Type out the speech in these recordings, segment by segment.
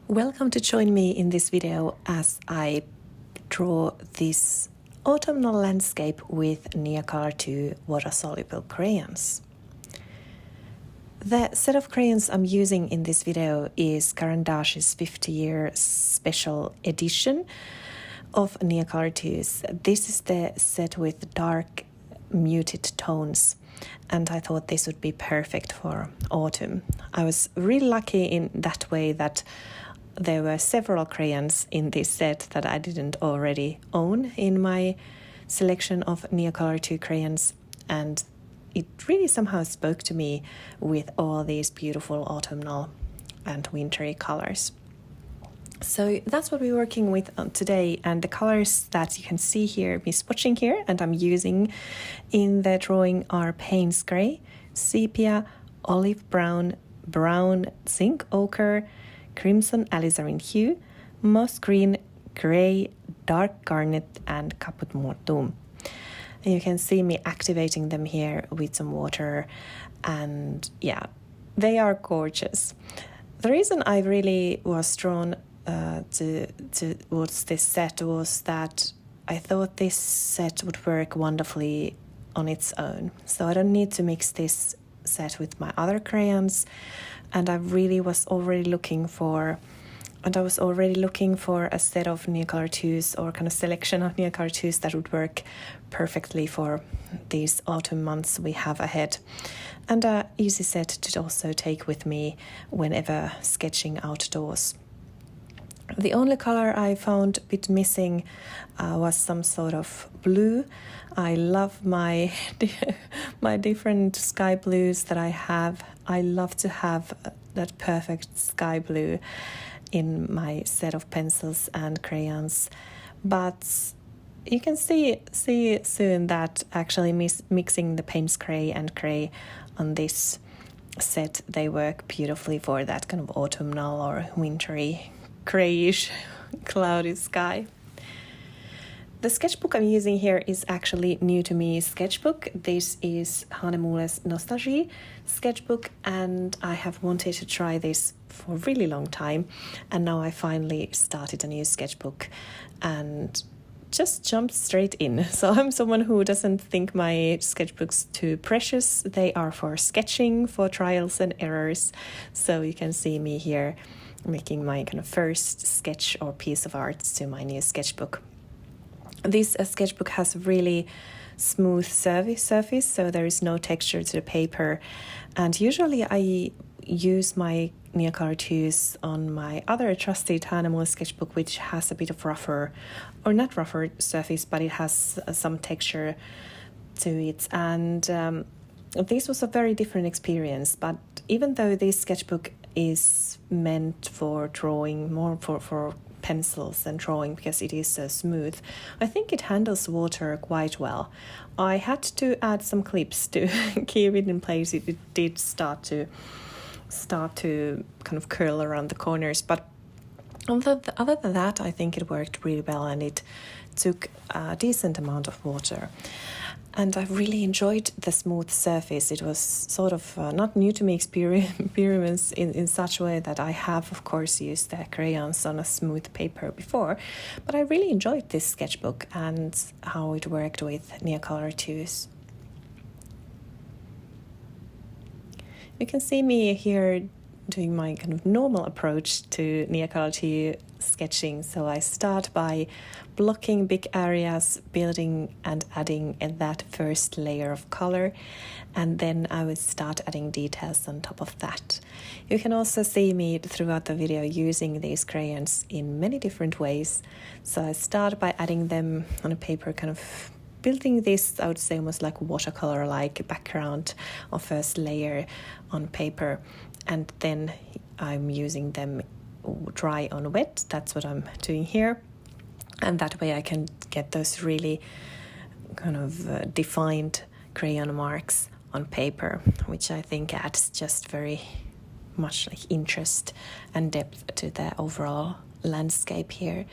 Welcome to join me in this video as I draw this autumnal landscape with Neocolor II water-soluble crayons. The set of crayons I'm using in this video is Caran D'Ache's 50-year special edition of Neocolor II's. This is the set with dark muted tones, and I thought this would be perfect for autumn. I was really lucky in that way that there were several crayons in this set that I didn't already own in my selection of Neocolor II crayons, and it really somehow spoke to me with all these beautiful autumnal and wintry colors. So that's what we're working with today, and the colors that you can see here, me swatching here, and I'm using in the drawing are Payne's Grey, Sepia, Olive Brown, Brown Zinc Ochre, Crimson Alizarin Hue, Moss Green, Grey, Dark Garnet, and Caput Mortuum. And you can see me activating them here with some water, and yeah, they are gorgeous. The reason I really was drawn towards this set was that I thought this set would work wonderfully on its own. So I don't need to mix this set with my other crayons, and I really was already looking for a set of Neocolor II's, or kind of selection of Neocolor II's that would work perfectly for these autumn months we have ahead, and an easy set to also take with me whenever sketching outdoors. The only color I found a bit missing was some sort of blue. I love my different sky blues that I have. I love to have that perfect sky blue in my set of pencils and crayons. But you can see soon that actually mixing the Payne's Grey and Grey on this set, they work beautifully for that kind of autumnal or wintry grayish cloudy sky. The sketchbook I'm using here is actually new to me sketchbook. This is Hahnemühle Nostalgie Sketch Book, and I have wanted to try this for a really long time, and now I finally started a new sketchbook and just jumped straight in. So I'm someone who doesn't think my sketchbooks too precious. They are for sketching, for trials and errors. So you can see me here making my kind of first sketch or piece of art to my new sketchbook. This sketchbook has a really smooth surface, so there is no texture to the paper. And usually I use my Neocolor II's on my other trusted Hahnemühle sketchbook, which has a bit of rougher, or not rougher surface, but it has some texture to it. And this was a very different experience. But even though this sketchbook is meant for drawing, more for pencils and drawing, because it is so smooth, I think it handles water quite well. I had to add some clips to keep it in place. It did start to kind of curl around the corners, but other than that, I think it worked really well, and it took a decent amount of water. And I really enjoyed the smooth surface. It was sort of not new to me experience in such a way that I have, of course, used the crayons on a smooth paper before. But I really enjoyed this sketchbook and how it worked with Neocolor II's. You can see me here doing my kind of normal approach to Neocolor II sketching. So I start by blocking big areas, building and adding that first layer of color, and then I would start adding details on top of that. You can also see me throughout the video using these crayons in many different ways. So I start by adding them on a paper, kind of building this, I would say, almost like watercolor-like background or first layer on paper, and then I'm using them dry on wet. That's what I'm doing here, and that way I can get those really kind of defined crayon marks on paper, which I think adds just very much like interest and depth to the overall landscape here.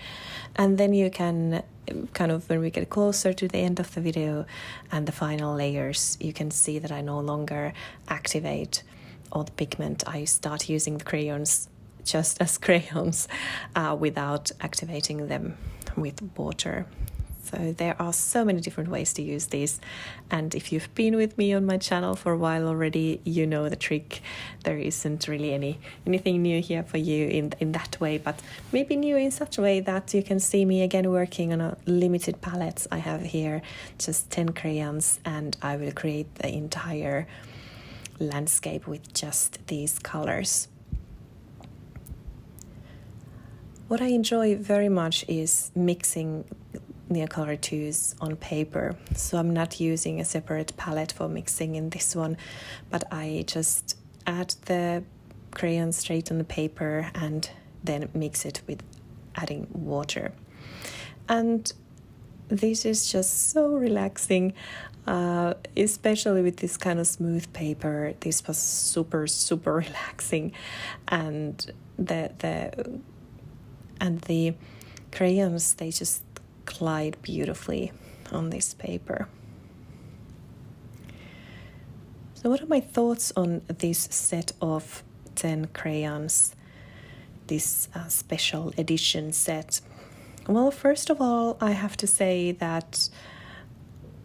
And then you can kind of, when we get closer to the end of the video and the final layers, you can see that I no longer activate all the pigment. I start using the crayons just as crayons without activating them with water. So there are so many different ways to use these, and if you've been with me on my channel for a while already, you know the trick. There isn't really anything new here for you in that way, but maybe new in such a way that you can see me again working on a limited palette. I have here just 10 crayons, and I will create the entire landscape with just these colors. What I enjoy very much is mixing Neocolor IIs on paper, so I'm not using a separate palette for mixing in this one, but I just add the crayon straight on the paper and then mix it with adding water. And this is just so relaxing, especially with this kind of smooth paper. This was super relaxing, and the crayons, they just glide beautifully on this paper. So what are my thoughts on this set of 10 crayons, this special edition set? Well, first of all, I have to say that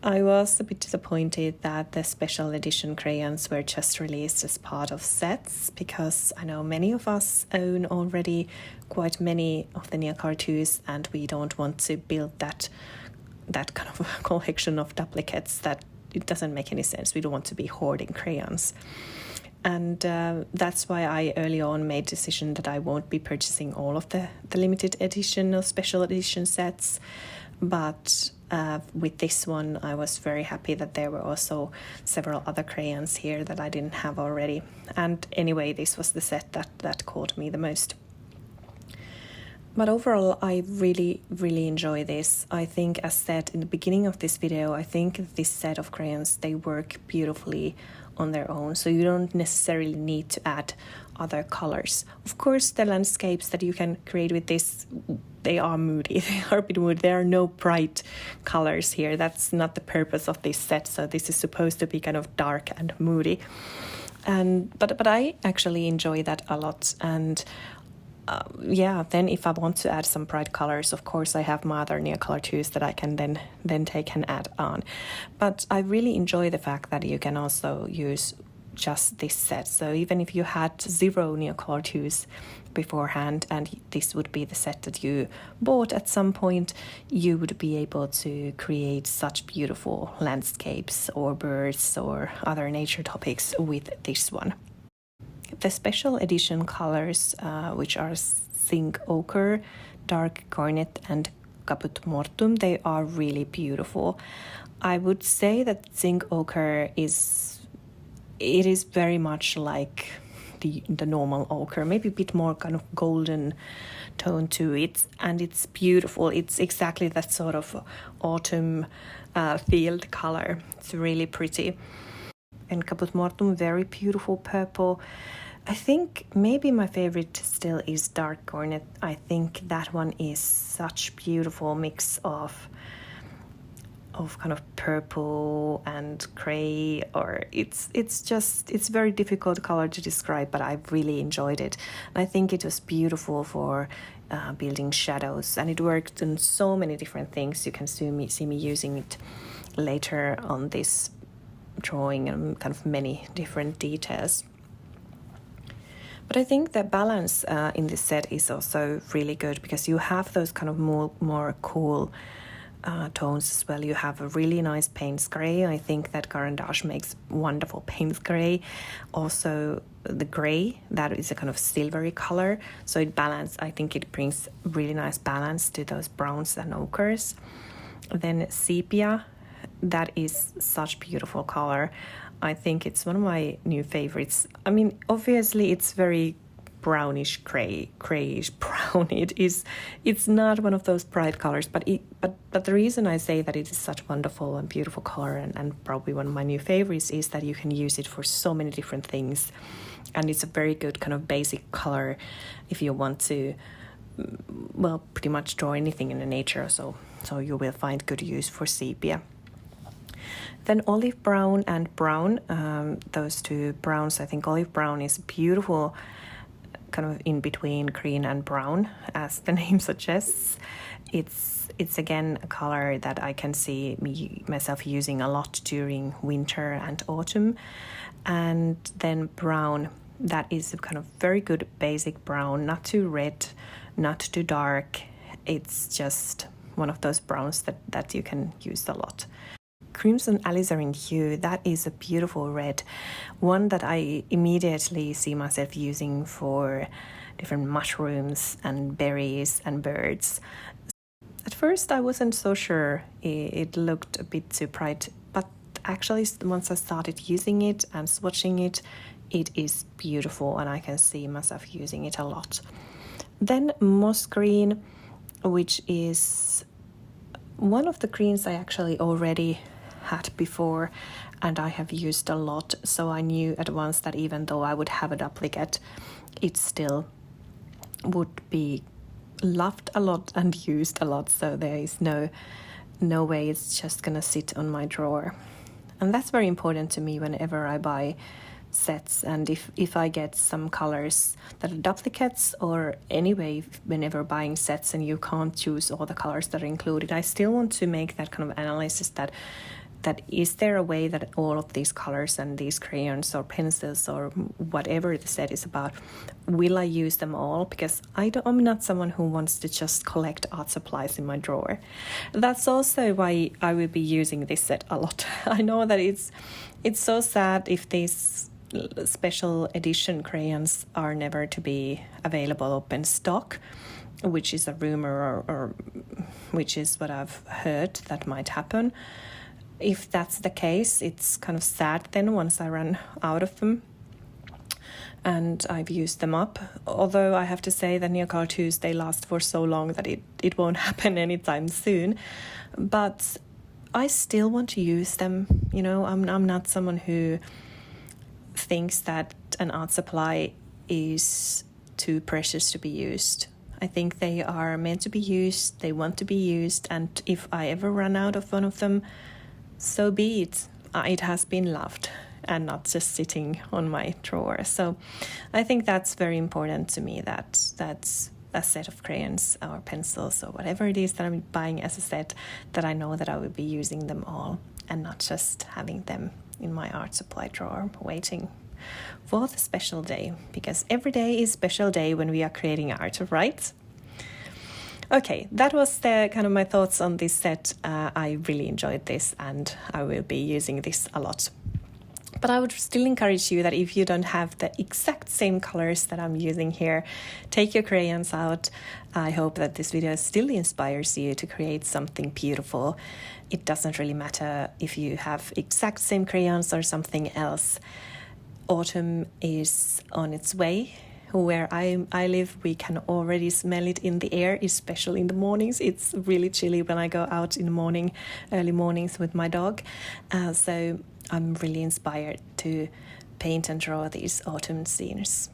I was a bit disappointed that the special edition crayons were just released as part of sets, because I know many of us own already quite many of the Neocolor IIs, and we don't want to build that kind of a collection of duplicates. That it doesn't make any sense. We don't want to be hoarding crayons. And that's why I early on made the decision that I won't be purchasing all of the limited edition or special edition sets. But with this one, I was very happy that there were also several other crayons here that I didn't have already. And anyway, this was the set that caught me the most. But overall, I really enjoy this. I think, as said in the beginning of this video, I think this set of crayons, they work beautifully on their own, so you don't necessarily need to add other colors. Of course, the landscapes that you can create with this, they are moody. They are a bit moody. There are no bright colors here. That's not the purpose of this set. So this is supposed to be kind of dark and moody. But I actually enjoy that a lot. And then if I want to add some bright colors, of course I have my other Neocolor IIs that I can then take and add on. But I really enjoy the fact that you can also use just this set. So even if you had 0 Neocolor IIs beforehand, and this would be the set that you bought at some point, you would be able to create such beautiful landscapes or birds or other nature topics with this one. The special edition colors, which are zinc ochre, dark garnet, and caput mortuum, they are really beautiful. I would say that zinc ochre is very much like the normal ochre, maybe a bit more kind of golden tone to it, and it's beautiful. It's exactly that sort of autumn field color. It's really pretty. And caput mortuum, very beautiful purple. I think maybe my favorite still is dark garnet. I think that one is such beautiful mix of kind of purple and gray, or it's very difficult color to describe, but I really enjoyed it. And I think it was beautiful for building shadows, and it worked on so many different things. You can see me using it later on this drawing and kind of many different details. But I think the balance in this set is also really good, because you have those kind of more cool tones as well. You have a really nice Payne's gray. I think that Caran D'Ache makes wonderful Payne's gray. Also the gray, that is a kind of silvery color, so I think it brings really nice balance to those browns and ochres. Then sepia, that is such beautiful color. I think it's one of my new favorites. I mean, obviously it's very brownish, grayish brown. It's not one of those bright colors, but the reason I say that it is such wonderful and beautiful color, and probably one of my new favorites, is that you can use it for so many different things, and it's a very good kind of basic color if you want to, well, pretty much draw anything in the nature. So you will find good use for sepia. Then olive brown and brown, those two browns. I think olive brown is beautiful kind of in between green and brown, as the name suggests. It's again a color that I can see myself using a lot during winter and autumn. And then brown, that is a kind of very good basic brown, not too red, not too dark. It's just one of those browns that you can use a lot. Crimson alizarin hue, that is a beautiful red, one that I immediately see myself using for different mushrooms and berries and birds. At first I wasn't so sure, it looked a bit too bright, but actually once I started using it and swatching it, it is beautiful and I can see myself using it a lot. Then moss green, which is one of the greens I actually already had before and I have used a lot, so I knew at once that even though I would have a duplicate, it still would be loved a lot and used a lot, so there is no way it's just gonna sit on my drawer. And that's very important to me whenever I buy sets, and if I get some colors that are duplicates, or anyway whenever buying sets and you can't choose all the colors that are included, I still want to make that kind of analysis that is there a way that all of these colors and these crayons or pencils or whatever the set is about, will I use them all? Because I'm not someone who wants to just collect art supplies in my drawer. That's also why I will be using this set a lot. I know that it's so sad if these special edition crayons are never to be available open stock, which is a rumor or which is what I've heard that might happen. If that's the case, it's kind of sad then once I run out of them and I've used them up. Although I have to say that Neocolor IIs, they last for so long that it won't happen anytime soon. But I still want to use them. You know, I'm not someone who thinks that an art supply is too precious to be used. I think they are meant to be used, they want to be used, and if I ever run out of one of them, so be it. It has been loved and not just sitting on my drawer. So I think that's very important to me, that's a set of crayons or pencils or whatever it is that I'm buying as a set, that I know that I will be using them all and not just having them in my art supply drawer waiting for the special day, because every day is special day when we are creating art, right? Okay, that was the kind of my thoughts on this set. I really enjoyed this and I will be using this a lot. But I would still encourage you that if you don't have the exact same colors that I'm using here, take your crayons out. I hope that this video still inspires you to create something beautiful. It doesn't really matter if you have exact same crayons or something else. Autumn is on its way. Where I live, we can already smell it in the air, especially in the mornings. It's really chilly when I go out in the morning, early mornings with my dog. So I'm really inspired to paint and draw these autumn scenes.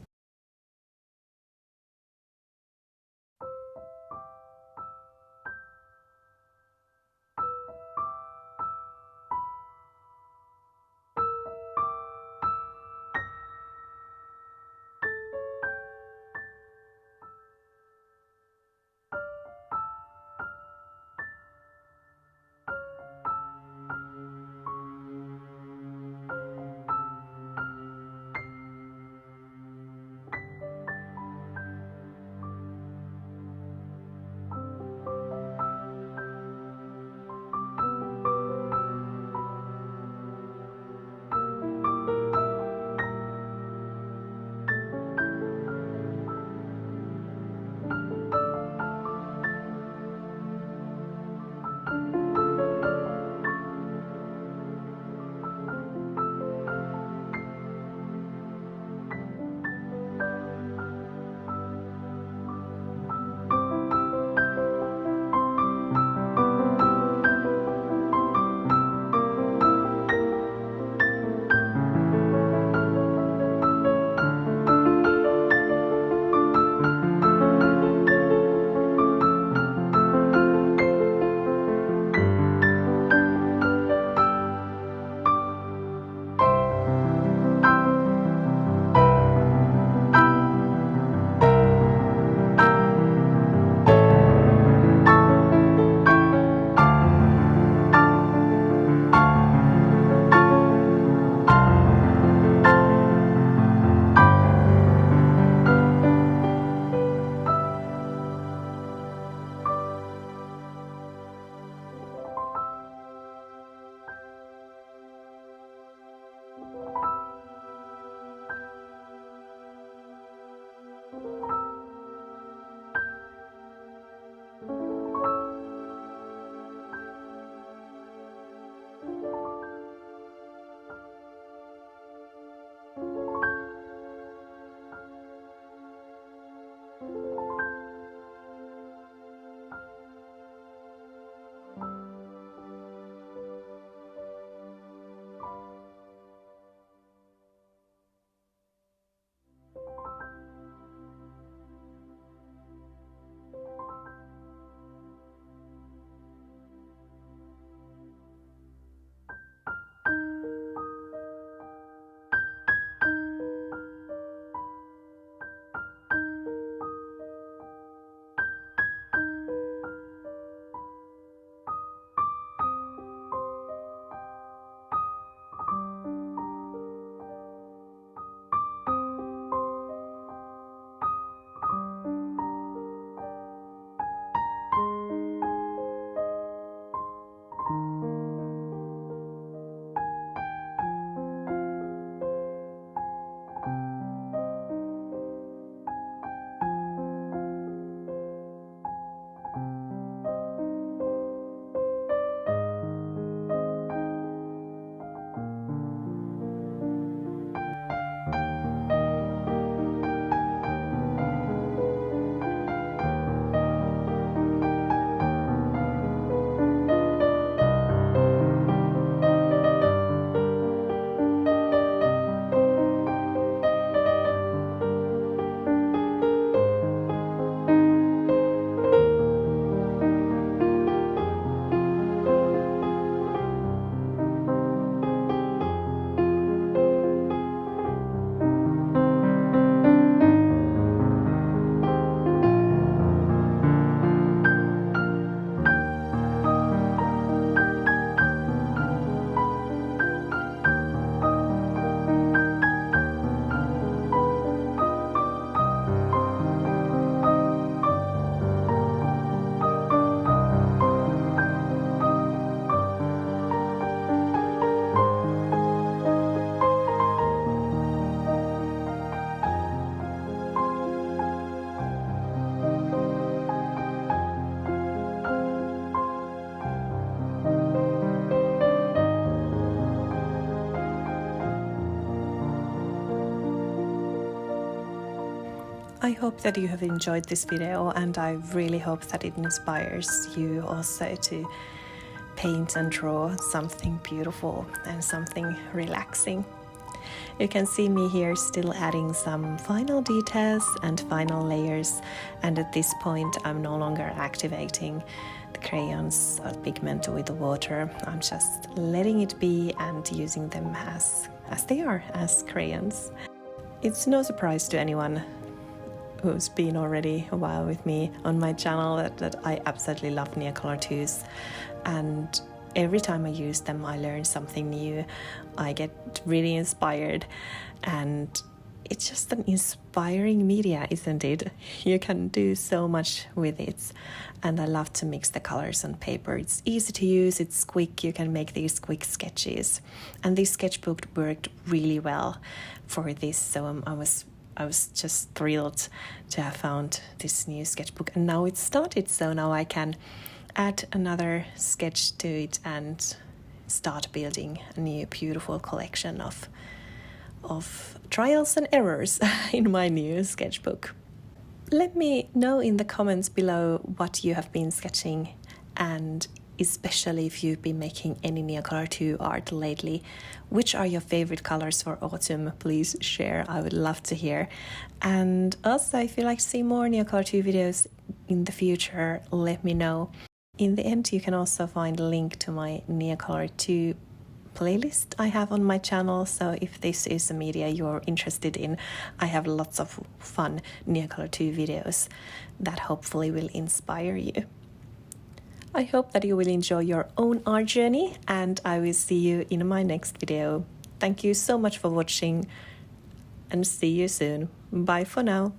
I hope that you have enjoyed this video, and I really hope that it inspires you also to paint and draw something beautiful and something relaxing. You can see me here still adding some final details and final layers, and at this point I'm no longer activating the crayons or pigment with the water. I'm just letting it be and using them as they are, as crayons. It's no surprise to anyone who's been already a while with me on my channel that I absolutely love Neocolor IIs, and every time I use them I learn something new. I get really inspired, and it's just an inspiring media, isn't it? You can do so much with it, and I love to mix the colors on paper. It's easy to use, it's quick, you can make these quick sketches, and this sketchbook worked really well for this, so I was just thrilled to have found this new sketchbook, and now it's started, so now I can add another sketch to it and start building a new beautiful collection of trials and errors in my new sketchbook. Let me know in the comments below what you have been sketching, and especially if you've been making any Neocolor II art lately. Which are your favorite colors for autumn? Please share, I would love to hear. And also, if you'd like to see more Neocolor II videos in the future, let me know. In the end, you can also find a link to my Neocolor II playlist I have on my channel, so if this is a media you're interested in, I have lots of fun Neocolor II videos that hopefully will inspire you. I hope that you will enjoy your own art journey, and I will see you in my next video. Thank you so much for watching, and see you soon. Bye for now.